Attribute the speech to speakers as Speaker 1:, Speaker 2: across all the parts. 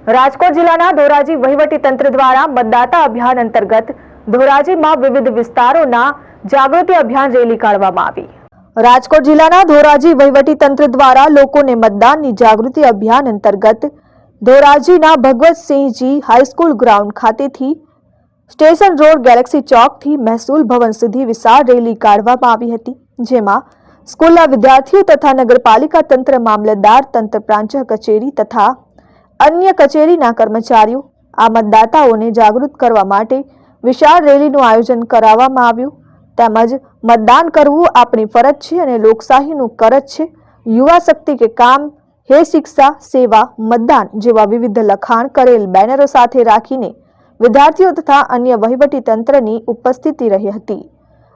Speaker 1: રાજકોટ જિલ્લાના ધોરાજી વહીવટીતંત્ર દ્વારા મતદાતા અભિયાન અંતર્ગત ધોરાજીમાં વિવિધ વિસ્તારોના જાગૃતિ અભિયાન રેલી કાઢવામાં આવી। રાજકોટ જિલ્લાના ધોરાજી વહીવટીતંત્ર દ્વારા લોકોને મતદાનની જાગૃતિ અભિયાન અંતર્ગત ધોરાજીના ભગવતસિંહજી હાઈસ્કૂલ ગ્રાઉન્ડ ખાતેથી સ્ટેશન રોડ ગેલેક્સી ચોકથી મહેસૂલ ભવન સુધી વિશાળ રેલી કાઢવામાં આવી હતી, જેમાં સ્કૂલના વિદ્યાર્થીઓ તથા નગરપાલિકા તંત્ર, મામલતદાર તંત્ર, પ્રાંત કચેરી તથા અન્ય કચેરીના કર્મચારીઓ આ મતદાતાઓને જાગૃત કરવા માટે વિશાળ રેલીનું આયોજન કરવામાં આવ્યું। તેમજ મતદાન કરવું આપણી ફરજ છે અને લોકશાહીનું કરજ છે, યુવા શક્તિ કે કામ, હે શિક્ષા, સેવા, મતદાન જેવા વિવિધ લખાણ કરેલ બેનરો સાથે રાખીને વિદ્યાર્થીઓ તથા અન્ય વહીવટી તંત્રની ઉપસ્થિતિ રહી હતી।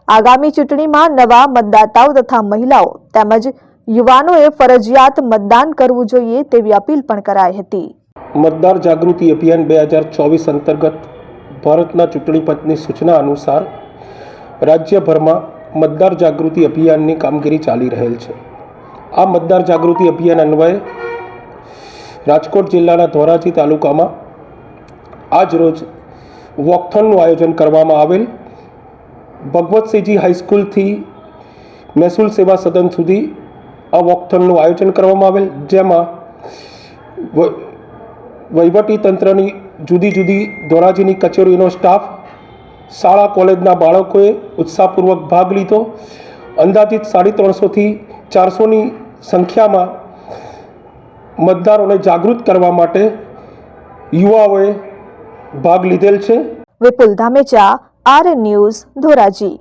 Speaker 1: આગામી ચૂંટણીમાં નવા મતદાતાઓ તથા મહિલાઓ તેમજ યુવાનોએ ફરજિયાત મતદાન કરવું જોઈએ તેવી અપીલ પણ કરાઈ હતી।
Speaker 2: મતદાર જાગૃતિ અભિયાન 2024 અંતર્ગત ભારતના ચૂંટણી પંચની સૂચના અનુસાર રાજ્યભરમાં મતદાર જાગૃતિ અભિયાનની કામગીરી ચાલી રહેલ છે। આ મતદાર જાગૃતિ અભિયાન અન્વયે રાજકોટ જિલ્લાના ધોરાજી તાલુકામાં આજ રોજ વોકથોનનું આયોજન કરવામાં આવેલ। ભગવતસિંહજી હાઈસ્કૂલથી મહેસૂલ સેવા સદન સુધી આ વોકથોનનું આયોજન કરવામાં આવેલ, જેમાં વહીવટી તંત્રની જુદી જુદી ધોરાજીની કચેરીનો સ્ટાફ, શાળા કોલેજના બાળકોએ ઉત્સાહપૂર્વક ભાગ લીધો। અંદાજિત 350 થી 400ની સંખ્યામાં મતદારોને જાગૃત કરવા માટે યુવાઓએ ભાગ લીધેલ છે।
Speaker 1: વિપુલ ધામેચા, આરએન ન્યૂઝ, ધોરાજી।